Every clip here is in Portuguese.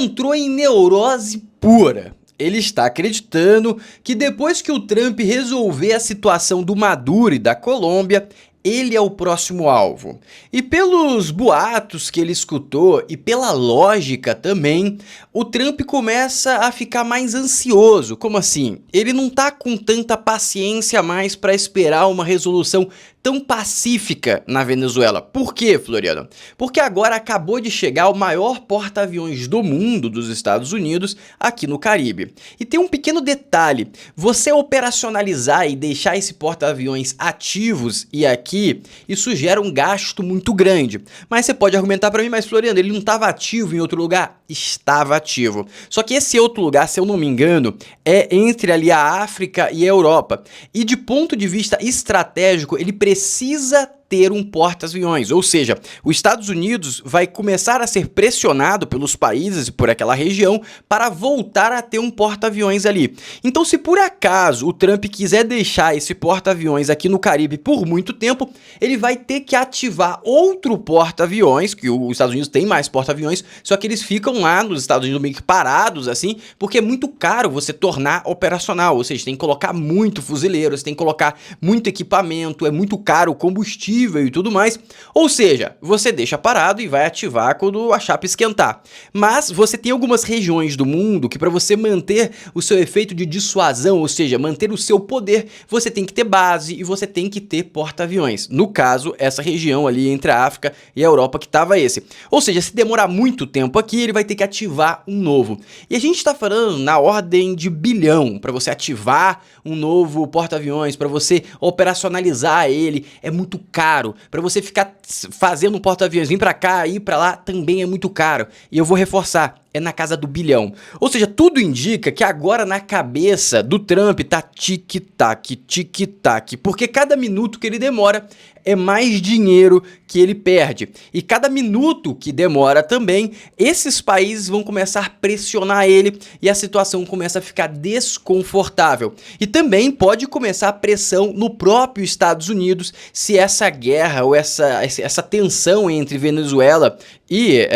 entrou em neurose pura. Ele está acreditando que depois que o Trump resolver a situação do Maduro e da Colômbia, ele é o próximo alvo. E pelos boatos que ele escutou e pela lógica também, o Trump começa a ficar mais ansioso. Como assim? Ele não tá com tanta paciência mais para esperar uma resolução tão pacífica na Venezuela. Por quê, Floriano? Porque agora acabou de chegar o maior porta-aviões do mundo, dos Estados Unidos, aqui no Caribe. E tem um pequeno detalhe: você operacionalizar e deixar esse porta-aviões ativos e aqui, isso gera um gasto muito grande. Mas você pode argumentar para mim, mas Floriano, ele não estava ativo em outro lugar? Estava ativo. Só que esse outro lugar, se eu não me engano, é entre ali a África e a Europa. E de ponto de vista estratégico, ele precisa ter um porta-aviões, ou seja, os Estados Unidos vai começar a ser pressionado pelos países e por aquela região para voltar a ter um porta-aviões ali. Então, se por acaso o Trump quiser deixar esse porta-aviões aqui no Caribe por muito tempo, ele vai ter que ativar outro porta-aviões, que os Estados Unidos tem mais porta-aviões, só que eles ficam lá nos Estados Unidos meio que parados assim, porque é muito caro você tornar operacional, ou seja, tem que colocar muito fuzileiro, você tem que colocar muito equipamento, é muito caro o combustível e tudo mais, ou seja, você deixa parado e vai ativar quando a chapa esquentar. Mas você tem algumas regiões do mundo que para você manter o seu efeito de dissuasão, ou seja, manter o seu poder, você tem que ter base e você tem que ter porta-aviões. No caso, essa região ali entre a África e a Europa que estava esse. Ou seja, se demorar muito tempo aqui, ele vai ter que ativar um novo. E a gente está falando na ordem de bilhão para você ativar um novo porta-aviões, para você operacionalizar ele, é muito caro. Para você ficar fazendo um porta-aviões, vir para cá, ir para lá, também é muito caro. E eu vou reforçar, é na casa do bilhão. Ou seja, tudo indica que agora na cabeça do Trump tá tic-tac, tic-tac, porque cada minuto que ele demora é mais dinheiro que ele perde. E cada minuto que demora também, esses países vão começar a pressionar ele e a situação começa a ficar desconfortável. E também pode começar a pressão no próprio Estados Unidos se essa guerra ou essa tensão entre Venezuela e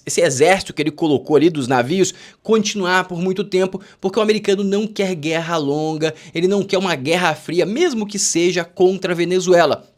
esse exército que ele colocou ali dos navios continuar por muito tempo, porque o americano não quer guerra longa, ele não quer uma guerra fria, mesmo que seja contra a Venezuela.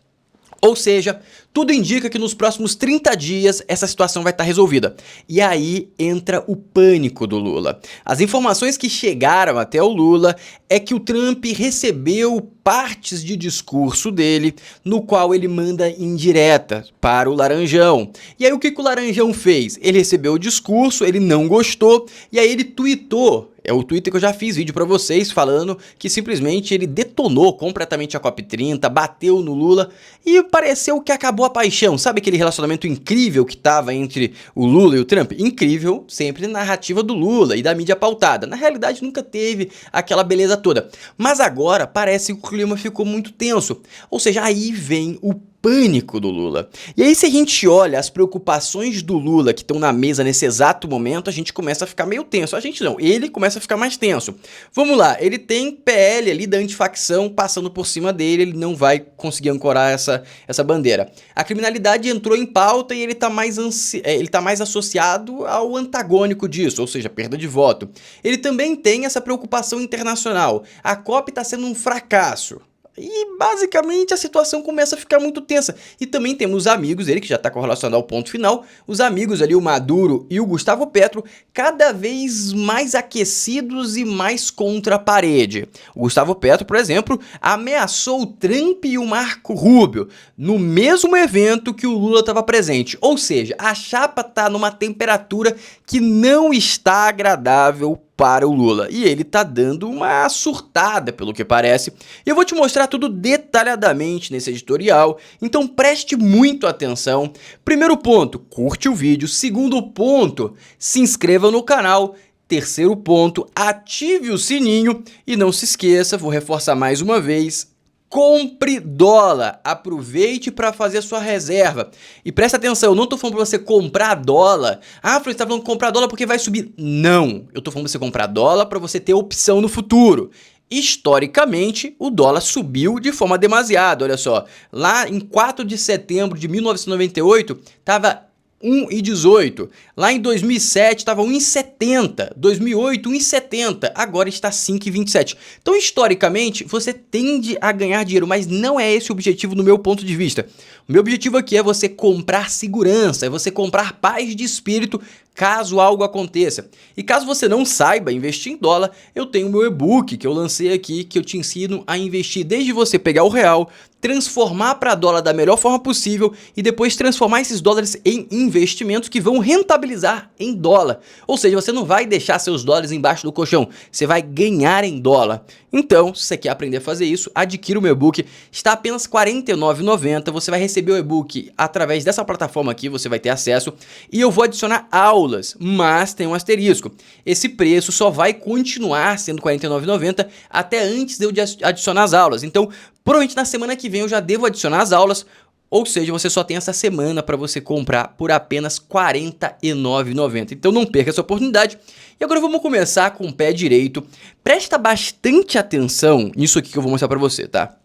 Ou seja, tudo indica que nos próximos 30 dias essa situação vai estar resolvida. E aí entra o pânico do Lula. As informações que chegaram até o Lula é que o Trump recebeu partes de discurso dele, no qual ele manda indireta para o Laranjão. E aí o que o Laranjão fez? Ele recebeu o discurso, ele não gostou, e aí ele tweetou. É o Twitter que eu já fiz vídeo pra vocês falando que simplesmente ele detonou completamente a COP30, bateu no Lula e pareceu que acabou a paixão. Sabe aquele relacionamento incrível que tava entre o Lula e o Trump? Incrível, sempre na narrativa do Lula e da mídia pautada. Na realidade nunca teve aquela beleza toda. Mas agora parece que o clima ficou muito tenso. Ou seja, aí vem o pânico do Lula. E aí se a gente olha as preocupações do Lula que estão na mesa nesse exato momento, a gente começa a ficar meio tenso. A gente não, ele começa a ficar mais tenso. Vamos lá, ele tem PL ali da antifacção passando por cima dele, ele não vai conseguir ancorar essa bandeira. A criminalidade entrou em pauta e ele tá mais associado ao antagônico disso, ou seja, perda de voto. Ele também tem essa preocupação internacional. A COP está sendo um fracasso. E basicamente a situação começa a ficar muito tensa. E também temos os amigos dele, que já está correlacionado ao ponto final, os amigos ali, o Maduro e o Gustavo Petro, cada vez mais aquecidos e mais contra a parede. O Gustavo Petro, por exemplo, ameaçou o Trump e o Marco Rubio no mesmo evento que o Lula estava presente. Ou seja, a chapa está numa temperatura que não está agradável para o Lula. E ele tá dando uma surtada, pelo que parece. E eu vou te mostrar tudo detalhadamente nesse editorial, então preste muito atenção. Primeiro ponto, curte o vídeo. Segundo ponto, se inscreva no canal. Terceiro ponto, ative o sininho. E não se esqueça, vou reforçar mais uma vez, compre dólar, aproveite para fazer a sua reserva. E presta atenção, eu não tô falando para você comprar dólar. Ah, você tá falando comprar dólar porque vai subir. Não, eu tô falando para você comprar dólar para você ter opção no futuro. Historicamente, o dólar subiu de forma demasiada, olha só. Lá em 4 de setembro de 1998, estava 1,18. Lá em 2007 estava 1,70. 2008, 1,70. Agora está 5,27. Então, historicamente, você tende a ganhar dinheiro, mas não é esse o objetivo no meu ponto de vista. O meu objetivo aqui é você comprar segurança, é você comprar paz de espírito caso algo aconteça. E caso você não saiba investir em dólar, eu tenho o meu e-book que eu lancei aqui, que eu te ensino a investir desde você pegar o real, transformar para dólar da melhor forma possível e depois transformar esses dólares em investimentos que vão rentabilizar em dólar. Ou seja, você não vai deixar seus dólares embaixo do colchão, você vai ganhar em dólar. Então, se você quer aprender a fazer isso, adquira o meu e-book, está apenas R$ 49,90, você vai receber o e-book através dessa plataforma aqui, você vai ter acesso, e eu vou adicionar aulas, mas tem um asterisco. Esse preço só vai continuar sendo R$ 49,90 até antes de eu adicionar as aulas. Então, provavelmente na semana que vem eu já devo adicionar as aulas, ou seja, você só tem essa semana para você comprar por apenas R$ 49,90. Então não perca essa oportunidade. E agora vamos começar com o pé direito. Presta bastante atenção nisso aqui que eu vou mostrar para você, tá?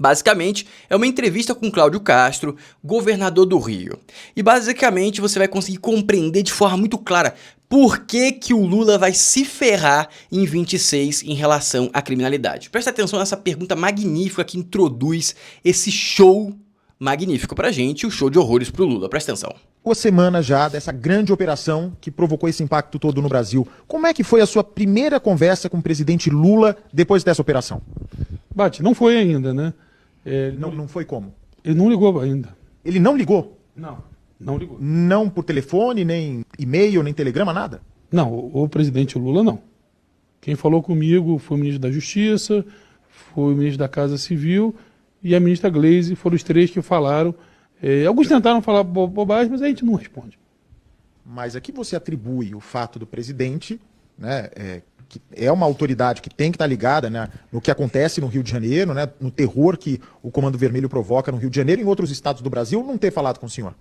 Basicamente, é uma entrevista com Cláudio Castro, governador do Rio. E basicamente você vai conseguir compreender de forma muito clara por que o Lula vai se ferrar em 26 em relação à criminalidade. Presta atenção nessa pergunta magnífica que introduz esse show magnífico pra gente, o show de horrores pro Lula. Presta atenção. Uma semana já dessa grande operação que provocou esse impacto todo no Brasil. Como é que foi a sua primeira conversa com o presidente Lula depois dessa operação? Bate, não foi ainda, né? Não foi como? Ele não ligou ainda. Ele não ligou? Não ligou. Não por telefone, nem e-mail, nem telegrama, nada? Não, o presidente Lula não. Quem falou comigo foi o ministro da Justiça, foi o ministro da Casa Civil e a ministra Gleisi, foram os três que falaram. Alguns tentaram falar bobagem, mas a gente não responde. Mas aqui você atribui o fato do presidente, né, que é uma autoridade que tem que estar ligada, né, no que acontece no Rio de Janeiro, né, no terror que o Comando Vermelho provoca no Rio de Janeiro e em outros estados do Brasil, não ter falado com o senhor.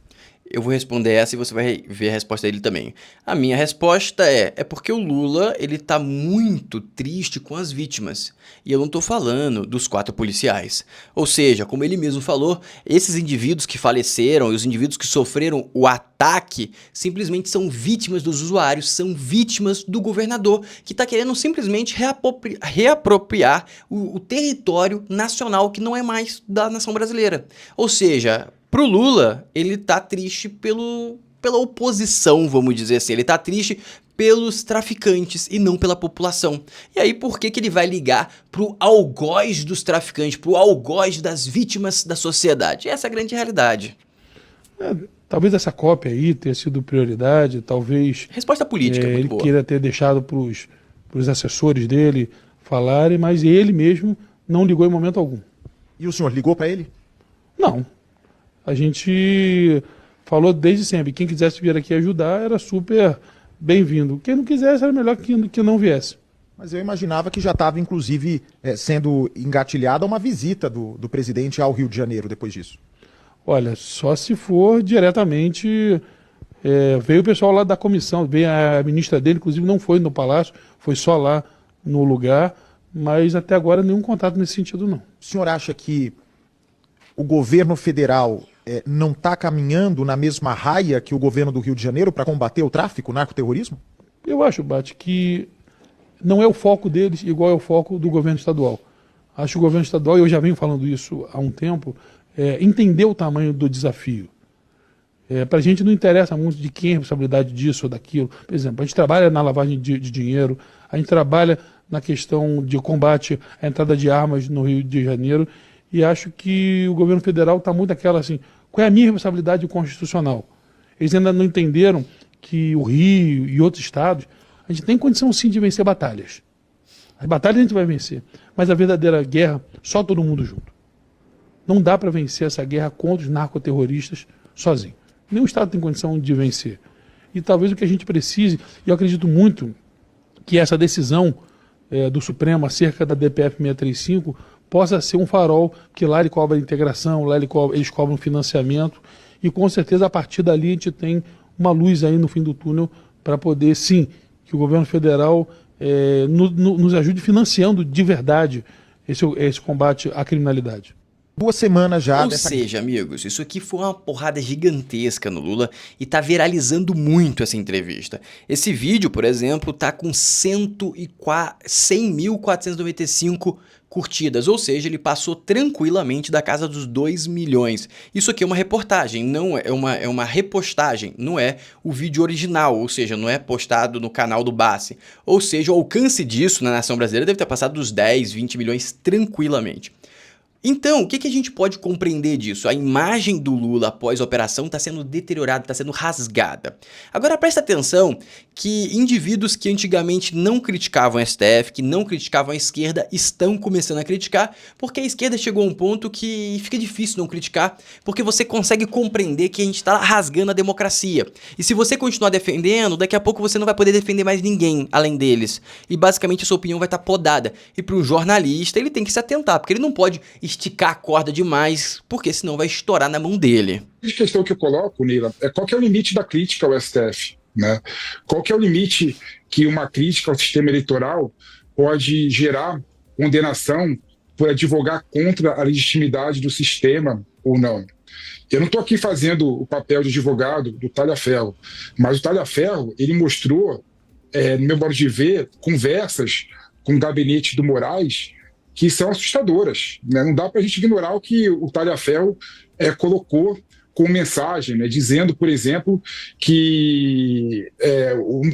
Eu vou responder essa e você vai ver a resposta dele também. A minha resposta é porque o Lula, ele tá muito triste com as vítimas. E eu não tô falando dos 4 policiais. Ou seja, como ele mesmo falou, esses indivíduos que faleceram e os indivíduos que sofreram o ataque simplesmente são vítimas dos usuários, são vítimas do governador, que tá querendo simplesmente reapropriar o território nacional que não é mais da nação brasileira. Ou seja, pro Lula, ele tá triste pela oposição, vamos dizer assim. Ele tá triste pelos traficantes e não pela população. E aí, por que ele vai ligar pro algoz dos traficantes, pro algoz das vítimas da sociedade? Essa é a grande realidade. Talvez essa cópia aí tenha sido prioridade, talvez... Resposta política, muito ele boa. queira ter deixado pros assessores dele falarem, mas ele mesmo não ligou em momento algum. E o senhor ligou para ele? Não. A gente falou desde sempre, quem quisesse vir aqui ajudar era super bem-vindo. Quem não quisesse era melhor que não viesse. Mas eu imaginava que já estava, inclusive, sendo engatilhada uma visita do presidente ao Rio de Janeiro depois disso. Olha, só se for diretamente... veio o pessoal lá da comissão, veio a ministra dele, inclusive não foi no Palácio, foi só lá no lugar, mas até agora nenhum contato nesse sentido não. O senhor acha que o governo federal não está caminhando na mesma raia que o governo do Rio de Janeiro para combater o tráfico, o narcoterrorismo? Eu acho, Bate, que não é o foco deles igual é o foco do governo estadual. Acho que o governo estadual, e eu já venho falando isso há um tempo, entender o tamanho do desafio. Para a gente não interessa muito de quem é a responsabilidade disso ou daquilo. Por exemplo, a gente trabalha na lavagem de dinheiro, a gente trabalha na questão de combate à entrada de armas no Rio de Janeiro, e acho que o governo federal está muito aquela assim, qual é a minha responsabilidade constitucional? Eles ainda não entenderam que o Rio e outros estados, a gente tem condição sim de vencer batalhas. As batalhas a gente vai vencer, mas a verdadeira guerra, só todo mundo junto. Não dá para vencer essa guerra contra os narcoterroristas sozinho. Nenhum estado tem condição de vencer. E talvez o que a gente precise, e eu acredito muito que essa decisão do Supremo acerca da DPF 635 possa ser um farol, que lá ele cobra integração, lá eles cobram financiamento, e com certeza a partir dali a gente tem uma luz aí no fim do túnel para poder, sim, que o governo federal nos ajude financiando de verdade esse combate à criminalidade. 2 semanas já Ou seja, amigos, isso aqui foi uma porrada gigantesca no Lula e tá viralizando muito essa entrevista. Esse vídeo, por exemplo, tá com 100.495 curtidas, ou seja, ele passou tranquilamente da casa dos 2 milhões. Isso aqui é uma reportagem, não é uma repostagem, não é o vídeo original, ou seja, não é postado no canal do Bassi. Ou seja, o alcance disso na nação brasileira deve ter passado dos 10, 20 milhões tranquilamente. Então, o que a gente pode compreender disso? A imagem do Lula após a operação está sendo deteriorada, está sendo rasgada. Agora presta atenção que indivíduos que antigamente não criticavam o STF, que não criticavam a esquerda, estão começando a criticar, porque a esquerda chegou a um ponto que fica difícil não criticar, porque você consegue compreender que a gente está rasgando a democracia. E se você continuar defendendo, daqui a pouco você não vai poder defender mais ninguém além deles. E basicamente a sua opinião vai estar podada. E para um jornalista, ele tem que se atentar, porque ele não pode esticar a corda demais, porque senão vai estourar na mão dele. A questão que eu coloco, Neila, é qual que é o limite da crítica ao STF, né? Qual que é o limite que uma crítica ao sistema eleitoral pode gerar condenação por advogar contra a legitimidade do sistema ou não? Eu não estou aqui fazendo o papel de advogado do Talhaferro, mas o Talhaferro, ele mostrou, no meu modo de ver, conversas com o gabinete do Moraes que são assustadoras, né? Não dá para a gente ignorar o que o Talhaferro colocou como mensagem, né? Dizendo, por exemplo, que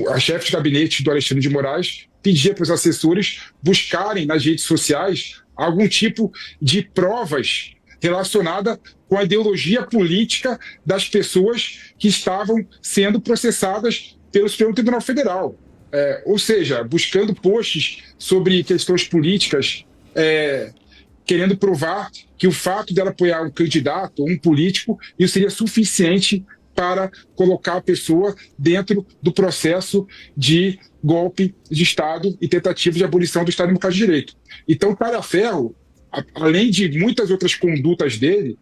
a chefe de gabinete do Alexandre de Moraes pedia para os assessores buscarem nas redes sociais algum tipo de provas relacionada com a ideologia política das pessoas que estavam sendo processadas pelo Supremo Tribunal Federal. Ou seja, buscando posts sobre questões políticas, querendo provar que o fato dela apoiar um candidato ou um político, isso seria suficiente para colocar a pessoa dentro do processo de golpe de Estado e tentativa de abolição do Estado Democrático de Direito. Então, o Talhaferro, além de muitas outras condutas dele,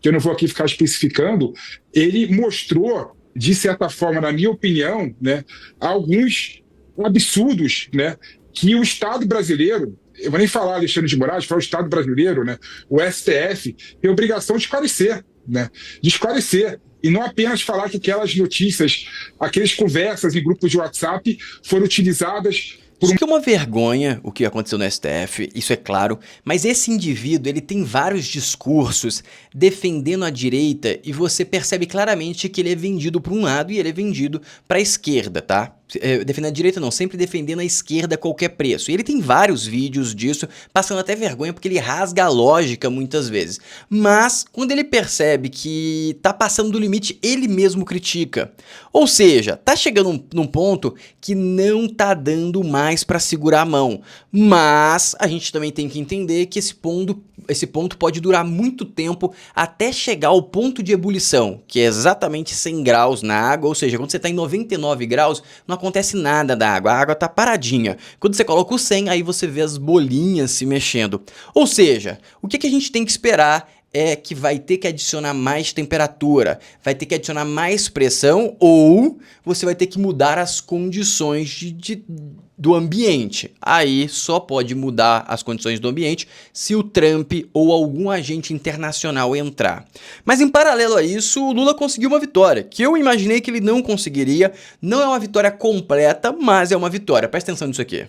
que eu não vou aqui ficar especificando, ele mostrou, de certa forma, na minha opinião, né, alguns absurdos, né, que o Estado brasileiro, eu vou nem falar Alexandre de Moraes, falar o Estado brasileiro, né, o STF, tem a obrigação de esclarecer, né, de esclarecer. E não apenas falar que aquelas notícias, aquelas conversas em grupos de WhatsApp foram utilizadas por Isso que é uma vergonha, o que aconteceu no STF, isso é claro, mas esse indivíduo, ele tem vários discursos defendendo a direita e você percebe claramente que ele é vendido para um lado e ele é vendido para a esquerda, tá? Defendendo a direita não, sempre defendendo a esquerda a qualquer preço. E ele tem vários vídeos disso, passando até vergonha porque ele rasga a lógica muitas vezes. Mas, quando ele percebe que tá passando do limite, ele mesmo critica. Ou seja, tá chegando num ponto que não tá dando mais pra segurar a mão. Mas, a gente também tem que entender que esse ponto pode durar muito tempo até chegar ao ponto de ebulição, que é exatamente 100 graus na água, ou seja, quando você tá em 99 graus, não acontece nada da água, a água tá paradinha. Quando você coloca o 100, aí você vê as bolinhas se mexendo. Ou seja, o que a gente tem que esperar é que vai ter que adicionar mais temperatura, vai ter que adicionar mais pressão ou você vai ter que mudar as condições do ambiente. Aí só pode mudar as condições do ambiente se o Trump ou algum agente internacional entrar. Mas em paralelo a isso, o Lula conseguiu uma vitória, que eu imaginei que ele não conseguiria. Não é uma vitória completa, mas é uma vitória. Presta atenção nisso aqui.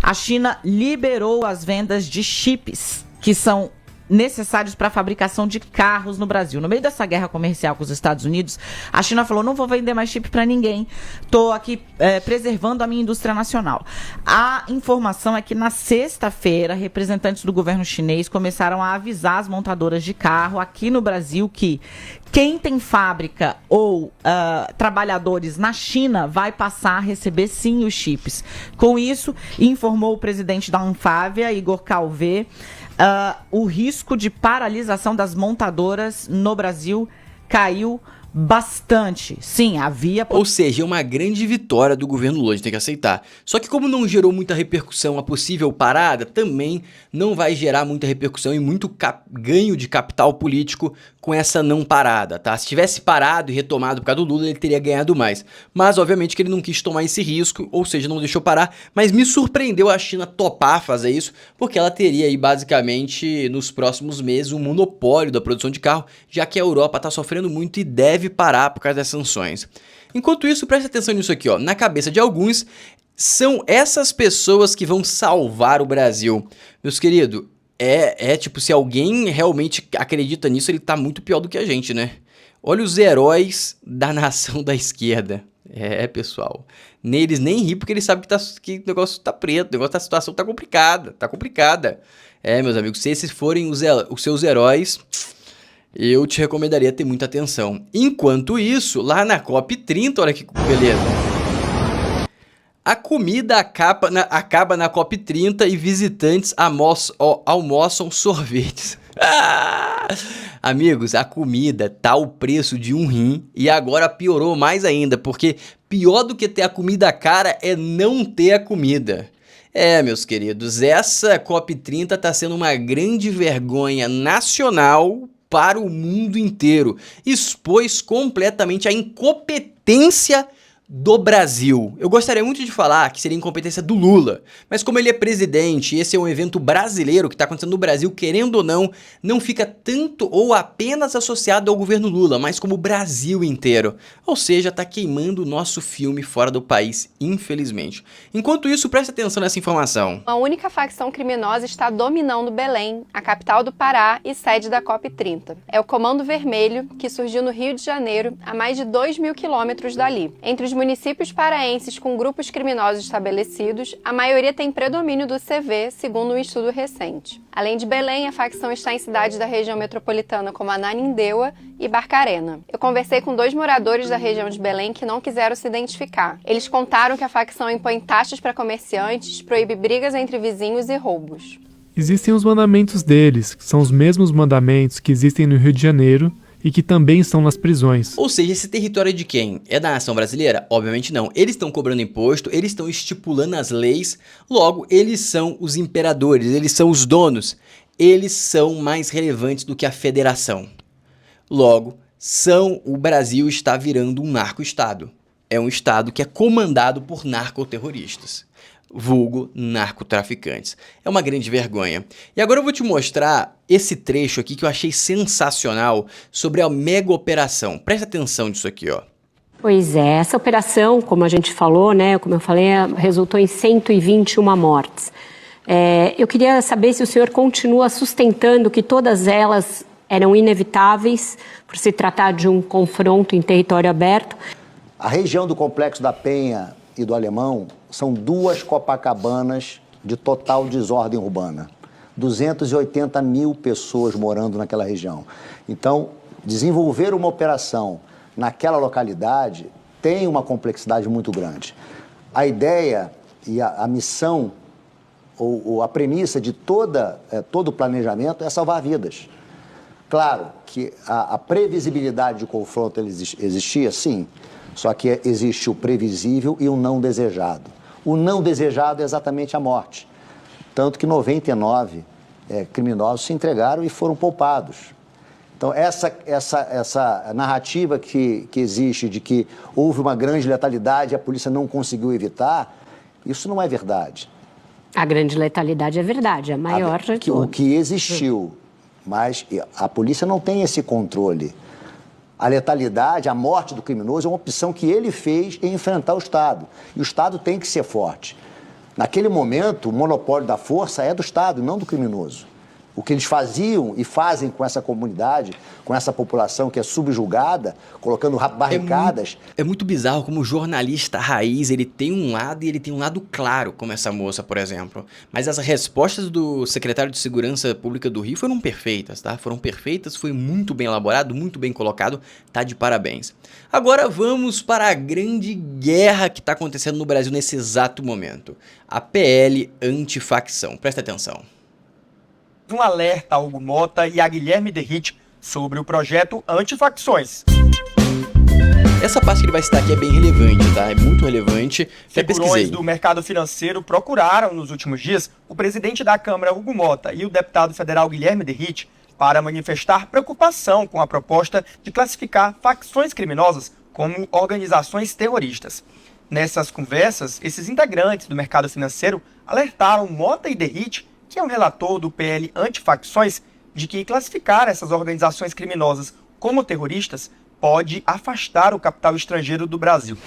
A China liberou as vendas de chips, que são necessários para a fabricação de carros no Brasil. No meio dessa guerra comercial com os Estados Unidos, a China falou, não vou vender mais chip para ninguém, estou aqui preservando a minha indústria nacional. A informação é que na sexta-feira, representantes do governo chinês começaram a avisar as montadoras de carro aqui no Brasil que quem tem fábrica ou trabalhadores na China vai passar a receber sim os chips. Com isso, informou o presidente da Anfávia, Igor Calvé, o risco de paralisação das montadoras no Brasil caiu bastante. Sim, havia... Ou seja, é uma grande vitória do governo Lula, a gente tem que aceitar. Só que como não gerou muita repercussão a possível parada, também não vai gerar muita repercussão e muito ganho de capital político com essa não parada, tá? Se tivesse parado e retomado por causa do Lula, ele teria ganhado mais. Mas, obviamente, que ele não quis tomar esse risco, ou seja, não deixou parar. Mas me surpreendeu a China topar fazer isso, porque ela teria aí, basicamente, nos próximos meses, um monopólio da produção de carro, já que a Europa está sofrendo muito e deve parar por causa das sanções. Enquanto isso, preste atenção nisso aqui, ó. Na cabeça de alguns, são essas pessoas que vão salvar o Brasil. Meus queridos, tipo, se alguém realmente acredita nisso, ele tá muito pior do que a gente, né? Olha os heróis da nação da esquerda. Pessoal. Eles nem ri porque eles sabem que o negócio tá preto, a situação tá complicada. Meus amigos, se esses forem os seus heróis, eu te recomendaria ter muita atenção. Enquanto isso, lá na COP30, olha que beleza. A comida acaba na COP30 e visitantes almoçam sorvetes. Amigos, a comida tá o preço de um rim e agora piorou mais ainda, porque pior do que ter a comida cara é não ter a comida. Meus queridos, essa COP30 tá sendo uma grande vergonha nacional para o mundo inteiro. Expôs completamente a incompetência do Brasil. Eu gostaria muito de falar que seria incompetência do Lula, mas como ele é presidente e esse é um evento brasileiro que está acontecendo no Brasil, querendo ou não fica tanto ou apenas associado ao governo Lula, mas como o Brasil inteiro. Ou seja, tá queimando o nosso filme fora do país, infelizmente. Enquanto isso, preste atenção nessa informação. A única facção criminosa está dominando Belém, a capital do Pará e sede da COP30. É o Comando Vermelho, que surgiu no Rio de Janeiro, a mais de 2.000 quilômetros dali. Entre os municípios paraenses com grupos criminosos estabelecidos, a maioria tem predomínio do CV, segundo um estudo recente. Além de Belém, a facção está em cidades da região metropolitana como Ananindeua e Barcarena. Eu conversei com 2 moradores da região de Belém que não quiseram se identificar. Eles contaram que a facção impõe taxas para comerciantes, proíbe brigas entre vizinhos e roubos. Existem os mandamentos deles, que são os mesmos mandamentos que existem no Rio de Janeiro, e que também estão nas prisões. Ou seja, esse território é de quem? É da nação brasileira? Obviamente não. Eles estão cobrando imposto, eles estão estipulando as leis, logo, eles são os imperadores, eles são os donos. Eles são mais relevantes do que a federação. Logo, o Brasil está virando um narco-estado. É um estado que é comandado por narcoterroristas. Vulgo narcotraficantes. É uma grande vergonha. E agora eu vou te mostrar esse trecho aqui que eu achei sensacional sobre a mega operação. Presta atenção nisso aqui, ó. Pois é, essa operação, como a gente falou, né, como eu falei, resultou em 121 mortes. Eu queria saber se o senhor continua sustentando que todas elas eram inevitáveis por se tratar de um confronto em território aberto. A região do Complexo da Penha e do Alemão são 2 Copacabanas de total desordem urbana. 280 mil pessoas morando naquela região. Então, desenvolver uma operação naquela localidade tem uma complexidade muito grande. A ideia e a missão, ou a premissa de todo o planejamento é salvar vidas. Claro que a previsibilidade de confronto existia, sim, só que existe o previsível e o não desejado. O não desejado é exatamente a morte. Tanto que 99 criminosos se entregaram e foram poupados. Então, essa narrativa que existe de que houve uma grande letalidade e a polícia não conseguiu evitar, isso não é verdade. A grande letalidade é verdade, a maior de todas. O que existiu, mas a polícia não tem esse controle. A letalidade, a morte do criminoso é uma opção que ele fez em enfrentar o Estado. E o Estado tem que ser forte. Naquele momento, o monopólio da força é do Estado, não do criminoso. O que eles faziam e fazem com essa comunidade, com essa população que é subjugada, colocando barricadas... É muito bizarro como o jornalista raiz, ele tem um lado e ele tem um lado claro, como essa moça, por exemplo. Mas as respostas do secretário de Segurança Pública do Rio foram perfeitas, tá? Foram perfeitas, foi muito bem elaborado, muito bem colocado, tá de parabéns. Agora vamos para a grande guerra que está acontecendo no Brasil nesse exato momento. A PL antifacção. Presta atenção. Um alerta a Hugo Mota e a Guilherme Derrite sobre o projeto Antifacções. Essa parte que ele vai citar aqui é bem relevante, tá? É muito relevante. Até Figurões pesquisei. do mercado financeiro procuraram nos últimos dias o presidente da Câmara, Hugo Mota, e o deputado federal Guilherme Derrite para manifestar preocupação com a proposta de classificar facções criminosas como organizações terroristas. Nessas conversas, esses integrantes do mercado financeiro alertaram Mota e Derrite, que é o relator do PL Antifacções, de que classificar essas organizações criminosas como terroristas pode afastar o capital estrangeiro do Brasil.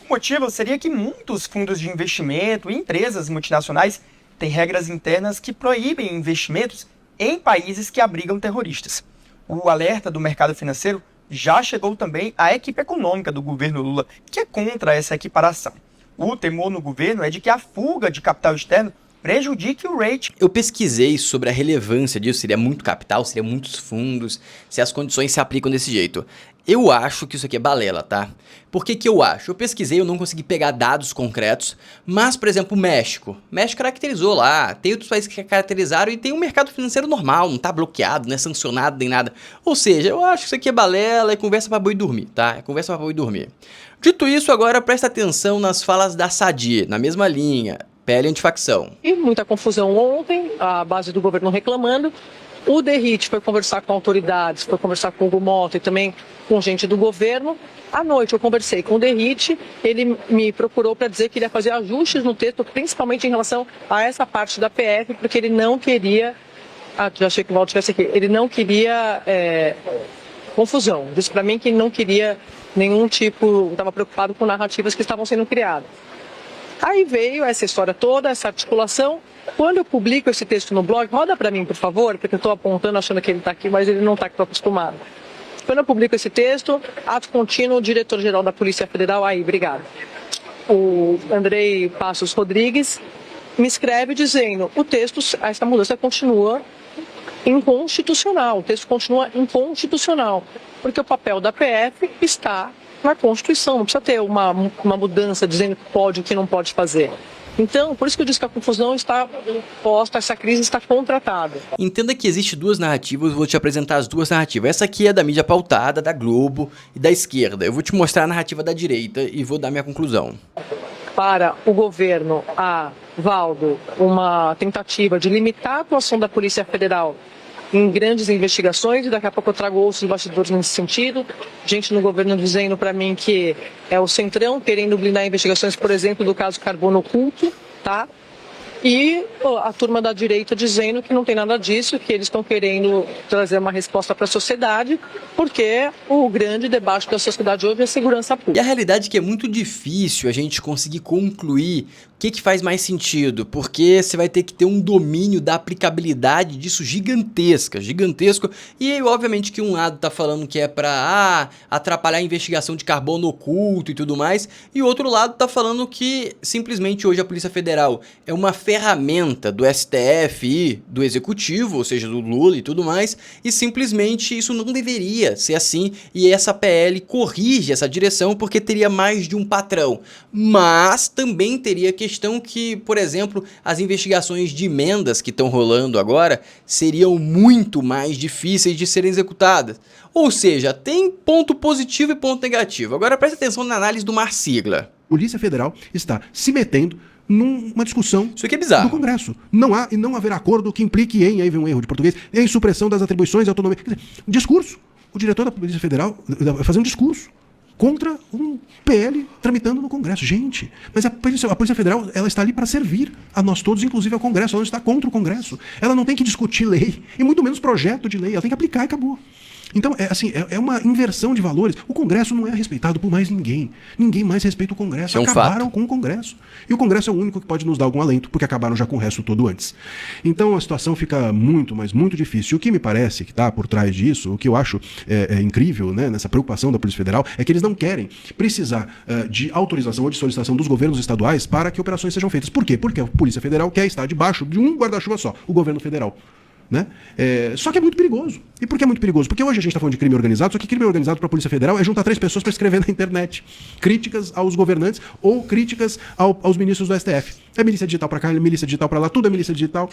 O motivo seria que muitos fundos de investimento e empresas multinacionais têm regras internas que proíbem investimentos em países que abrigam terroristas. O alerta do mercado financeiro já chegou também à equipe econômica do governo Lula, que é contra essa equiparação. O temor no governo é de que a fuga de capital externo prejudique o rating. Eu pesquisei sobre a relevância disso, seria muito capital, seria muitos fundos, se as condições se aplicam desse jeito. Eu acho que isso aqui é balela, tá? Por que que eu acho? Eu pesquisei, eu não consegui pegar dados concretos, mas, por exemplo, o México. O México caracterizou lá, tem outros países que caracterizaram e tem um mercado financeiro normal, não tá bloqueado, não é sancionado nem nada. Ou seja, eu acho que isso aqui é balela, é conversa pra boi dormir, tá? É conversa pra boi dormir. Dito isso, agora presta atenção nas falas da Sadi, na mesma linha. PL Antifacção. E muita confusão ontem, a base do governo reclamando. O Derrite foi conversar com autoridades, foi conversar com o Hugo Mota e também com gente do governo. À noite eu conversei com o Derrite, ele me procurou para dizer que ele ia fazer ajustes no texto, principalmente em relação a essa parte da PF, porque ele não queria... já achei que o Walter estivesse aqui. Ele não queria confusão. Disse para mim que não queria nenhum tipo... Estava preocupado com narrativas que estavam sendo criadas. Aí veio essa história toda, essa articulação. Quando eu publico esse texto no blog, roda para mim, por favor, porque eu estou apontando achando que ele está aqui, mas ele não está, que estou acostumado. Quando eu publico esse texto, ato contínuo, o diretor-geral da Polícia Federal, obrigado, o Andrei Passos Rodrigues, me escreve dizendo, o texto, essa mudança continua inconstitucional, o texto continua inconstitucional, porque o papel da PF está na Constituição, não precisa ter uma mudança dizendo que pode e que não pode fazer. Então, por isso que eu disse que a confusão está posta, essa crise está contratada. Entenda que existe duas narrativas, eu vou te apresentar as duas narrativas. Essa aqui é da mídia pautada, da Globo e da esquerda. Eu vou te mostrar a narrativa da direita e vou dar minha conclusão. Para o governo, Valdo, uma tentativa de limitar a atuação da Polícia Federal em grandes investigações, e daqui a pouco eu trago outros bastidores nesse sentido. Gente no governo dizendo para mim que é o Centrão querendo blindar investigações, por exemplo, do caso Carbono Oculto, tá? E a turma da direita dizendo que não tem nada disso, que eles estão querendo trazer uma resposta para a sociedade, porque o grande debate da sociedade hoje é segurança pública. E a realidade é que é muito difícil a gente conseguir concluir o que faz mais sentido, porque você vai ter que ter um domínio da aplicabilidade disso gigantesco, e aí, obviamente que um lado tá falando que é para atrapalhar a investigação de carbono oculto e tudo mais, e o outro lado tá falando que simplesmente hoje a Polícia Federal é uma ferramenta do STF e do Executivo, ou seja, do Lula e tudo mais, e simplesmente isso não deveria ser assim, e essa PL corrige essa direção porque teria mais de um patrão, mas também teria questão que, por exemplo, as investigações de emendas que estão rolando agora seriam muito mais difíceis de serem executadas. Ou seja, tem ponto positivo e ponto negativo. Agora presta atenção na análise do Marsigla. A Polícia Federal está se metendo numa discussão Isso aqui é bizarro. do Congresso. Não há e não haverá acordo que implique em, aí vem um erro de português, em supressão das atribuições e autonomia. Quer dizer, um discurso. O diretor da Polícia Federal vai fazer um discurso contra um PL tramitando no Congresso. Gente, mas a Polícia Federal, ela está ali para servir a nós todos, inclusive ao Congresso. Ela não está contra o Congresso. Ela não tem que discutir lei, e muito menos projeto de lei. Ela tem que aplicar e acabou. Então, é uma inversão de valores. O Congresso não é respeitado por mais ninguém. Ninguém mais respeita o Congresso. Acabaram com o Congresso. E o Congresso é o único que pode nos dar algum alento, porque acabaram já com o resto todo antes. Então, a situação fica muito, mas muito difícil. O que me parece que está por trás disso, o que eu acho incrível, né, nessa preocupação da Polícia Federal, é que eles não querem precisar de autorização ou de solicitação dos governos estaduais para que operações sejam feitas. Por quê? Porque a Polícia Federal quer estar debaixo de um guarda-chuva só, o governo federal. Né? Só que é muito perigoso. E por que é muito perigoso? Porque hoje a gente está falando de crime organizado, só que crime organizado para a Polícia Federal é juntar 3 pessoas para escrever na internet críticas aos governantes ou críticas aos ministros do STF. É milícia digital para cá, é milícia digital para lá, tudo é milícia digital.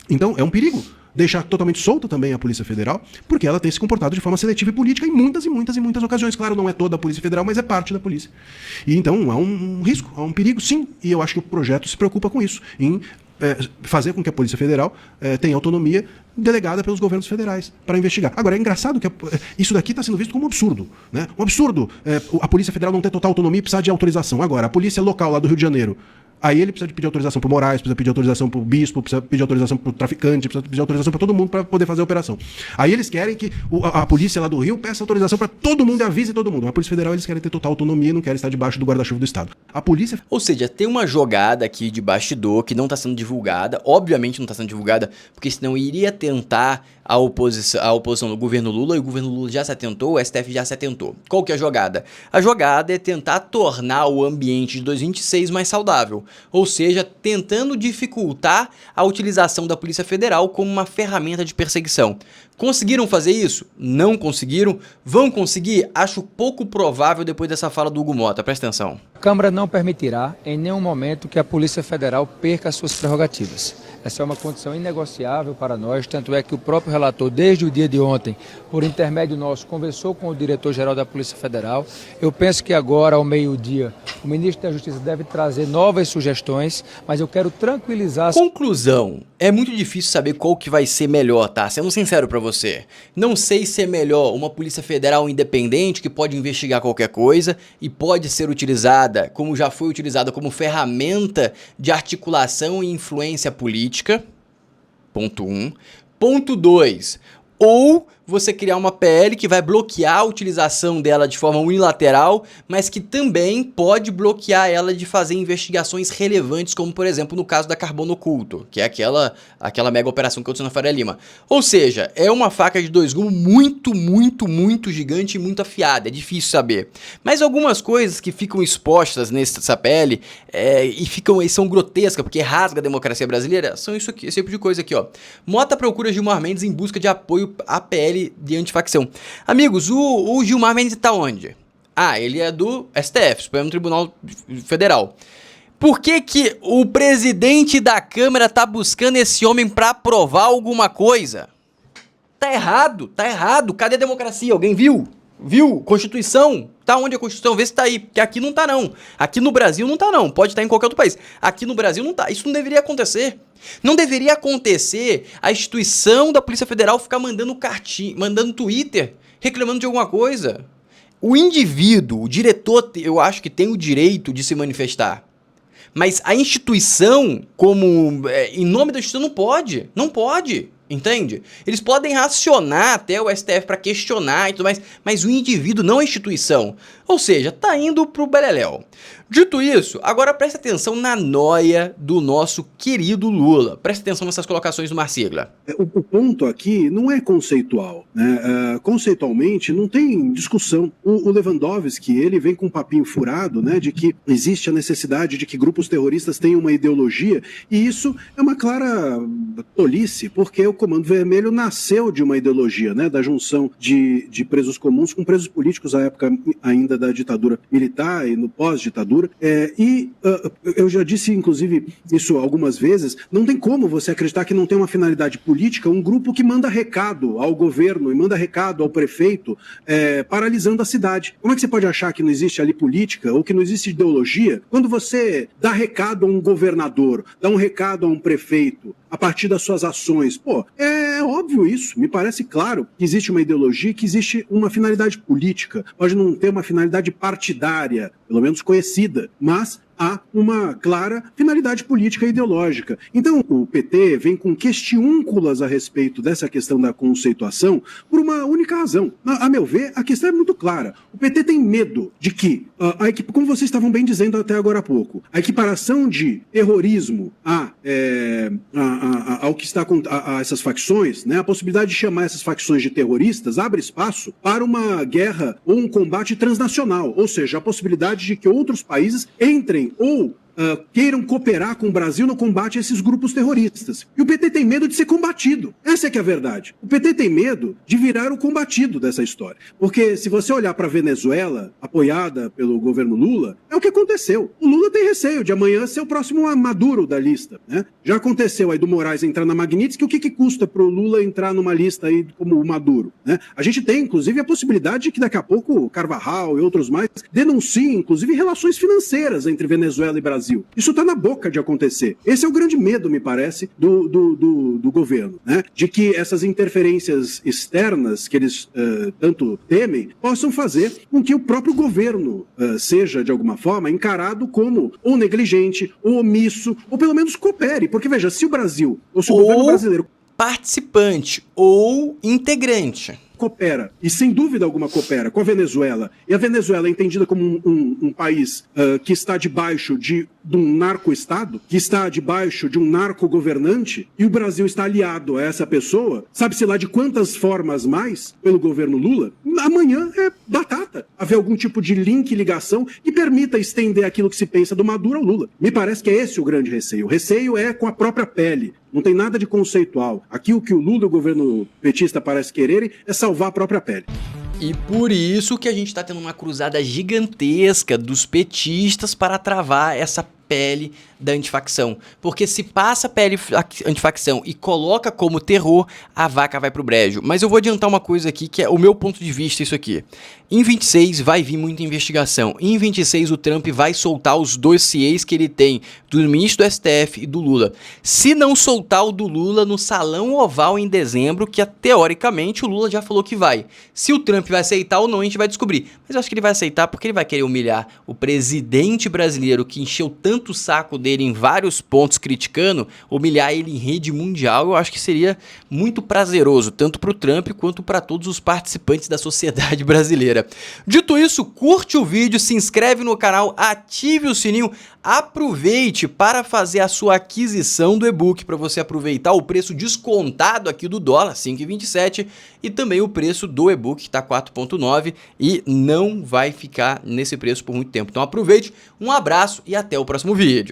Então, é um perigo deixar totalmente solta também a Polícia Federal, porque ela tem se comportado de forma seletiva e política em muitas ocasiões. Claro, não é toda a Polícia Federal, mas é parte da polícia. E então há um risco, há um perigo, sim, e eu acho que o projeto se preocupa com isso, em fazer com que a Polícia Federal tenha autonomia delegada pelos governos federais para investigar. Agora, é engraçado que isso daqui está sendo visto como um absurdo, né? Um absurdo a Polícia Federal não ter total autonomia e precisar de autorização. Agora, a Polícia Local lá do Rio de Janeiro, aí ele precisa de pedir autorização para o Moraes, precisa pedir autorização para o bispo, precisa pedir autorização para o traficante, precisa pedir autorização para todo mundo para poder fazer a operação. Aí eles querem que a polícia lá do Rio peça autorização para todo mundo e avise todo mundo. A Polícia Federal, eles querem ter total autonomia e não querem estar debaixo do guarda-chuva do Estado. A polícia... Ou seja, tem uma jogada aqui de bastidor que não está sendo divulgada, obviamente não está sendo divulgada, porque senão iria tentar a oposição do governo Lula, e o governo Lula já se atentou, o STF já se atentou. Qual que é a jogada? A jogada é tentar tornar o ambiente de 2026 mais saudável, ou seja, tentando dificultar a utilização da Polícia Federal como uma ferramenta de perseguição. Conseguiram fazer isso? Não conseguiram? Vão conseguir? Acho pouco provável depois dessa fala do Hugo Mota. Presta atenção. A Câmara não permitirá em nenhum momento que a Polícia Federal perca suas prerrogativas. Essa é uma condição inegociável para nós, tanto é que o próprio relator, desde o dia de ontem, por intermédio nosso, conversou com o diretor-geral da Polícia Federal. Eu penso que agora, ao meio-dia, o ministro da Justiça deve trazer novas sugestões, mas eu quero tranquilizar... Conclusão. É muito difícil saber qual que vai ser melhor, tá? Sendo sincero pra você. Não sei se é melhor uma Polícia Federal independente que pode investigar qualquer coisa e pode ser utilizada, como já foi utilizada, como ferramenta de articulação e influência política. Ponto 1. Ponto 2. Ou você criar uma PL que vai bloquear a utilização dela de forma unilateral, mas que também pode bloquear ela de fazer investigações relevantes, como por exemplo no caso da Carbono Oculto, que é aquela mega operação que aconteceu na Faria Lima. Ou seja, é uma faca de dois gumes muito gigante e muito afiada, é difícil saber. Mas algumas coisas que ficam expostas nessa PL e são grotescas, porque rasga a democracia brasileira, são isso aqui, esse tipo de coisa aqui, ó. Mota procura Gilmar Mendes em busca de apoio à PL de antifacção. Amigos, o Gilmar Mendes tá onde? Ah, ele é do STF, Supremo Tribunal Federal. Por que que o presidente da Câmara tá buscando esse homem pra aprovar alguma coisa? Tá errado, tá errado. Cadê a democracia? Alguém viu? Viu? Constituição? Tá onde a Constituição? Vê se tá aí, porque aqui não tá não. Aqui no Brasil não tá não, pode estar em qualquer outro país. Aqui no Brasil não tá, isso não deveria acontecer. Não deveria acontecer a instituição da Polícia Federal ficar mandando cartinha, mandando Twitter, reclamando de alguma coisa. O indivíduo, o diretor, eu acho que tem o direito de se manifestar. Mas a instituição, em nome da instituição, não pode, entende? Eles podem racionar até o STF para questionar e tudo mais, mas o indivíduo não a instituição. Ou seja, tá indo pro beleléu. Dito isso, agora presta atenção na noia do nosso querido Lula. Presta atenção nessas colocações do Marsigla. O ponto aqui não é conceitual, né? Conceitualmente não tem discussão. O Lewandowski, ele vem com um papinho furado, né, de que existe a necessidade de que grupos terroristas tenham uma ideologia, e isso é uma clara tolice, porque o Comando Vermelho nasceu de uma ideologia, né, da junção de presos comuns com presos políticos à época ainda da ditadura militar e no pós-ditadura. Eu já disse, inclusive, isso algumas vezes, não tem como você acreditar que não tem uma finalidade política um grupo que manda recado ao governo e manda recado ao prefeito paralisando a cidade. Como é que você pode achar que não existe ali política ou que não existe ideologia quando você dá recado a um governador, dá um recado a um prefeito a partir das suas ações? Pô, é óbvio isso, me parece claro que existe uma ideologia, que existe uma finalidade política, pode não ter uma finalidade partidária, pelo menos conhecida, mas há uma clara finalidade política e ideológica. Então, o PT vem com questiúnculas a respeito dessa questão da conceituação por uma única razão. A meu ver, a questão é muito clara. O PT tem medo de que, como vocês estavam bem dizendo até agora há pouco, a equiparação de terrorismo ao que está a essas facções, né, a possibilidade de chamar essas facções de terroristas abre espaço para uma guerra ou um combate transnacional, ou seja, a possibilidade de que outros países entrem ou queiram cooperar com o Brasil no combate a esses grupos terroristas. E o PT tem medo de ser combatido. Essa é que é a verdade. O PT tem medo de virar o combatido dessa história. Porque se você olhar para a Venezuela, apoiada pelo governo Lula, é o que aconteceu. O Lula tem receio de amanhã ser o próximo Maduro da lista, né? Já aconteceu aí do Moraes entrar na Magnitsky, o que custa para o Lula entrar numa lista aí como o Maduro, né? A gente tem, inclusive, a possibilidade de que daqui a pouco o Carvajal e outros mais denunciem, inclusive, relações financeiras entre Venezuela e Brasil. Isso está na boca de acontecer. Esse é o grande medo, me parece, do governo, né? De que essas interferências externas que eles tanto temem possam fazer com que o próprio governo seja, de alguma forma, encarado como ou negligente, ou omisso, ou pelo menos coopere. Porque, veja, se o Brasil, ou se o governo brasileiro... participante ou integrante. Coopera, e sem dúvida alguma coopera, com a Venezuela, e a Venezuela é entendida como um país que está debaixo de um narco-estado, que está debaixo de um narco-governante, e o Brasil está aliado a essa pessoa, sabe-se lá de quantas formas mais, pelo governo Lula, amanhã é batata. Haver algum tipo de link, ligação, que permita estender aquilo que se pensa do Maduro ao Lula. Me parece que é esse o grande receio. O receio é com a própria pele. Não tem nada de conceitual. Aqui o que o Lula e o governo petista parece quererem é salvar a própria pele. E por isso que a gente está tendo uma cruzada gigantesca dos petistas para travar essa pele da antifacção. Porque se passa a pele antifacção e coloca como terror, a vaca vai pro brejo. Mas eu vou adiantar uma coisa aqui, que é o meu ponto de vista isso aqui. Em 26 vai vir muita investigação. Em 26 o Trump vai soltar os dossiês que ele tem do ministro do STF e do Lula. Se não soltar o do Lula no Salão Oval em dezembro, que teoricamente o Lula já falou que vai. Se o Trump vai aceitar ou não, a gente vai descobrir. Mas eu acho que ele vai aceitar porque ele vai querer humilhar o presidente brasileiro que encheu tanto o saco dele em vários pontos criticando, humilhar ele em rede mundial. Eu acho que seria muito prazeroso, tanto para o Trump quanto para todos os participantes da sociedade brasileira. Dito isso, curte o vídeo, se inscreve no canal, ative o sininho, aproveite para fazer a sua aquisição do e-book, para você aproveitar o preço descontado aqui do dólar, 5,27, e também o preço do e-book, que está 4,9, e não vai ficar nesse preço por muito tempo. Então aproveite, um abraço e até o próximo vídeo.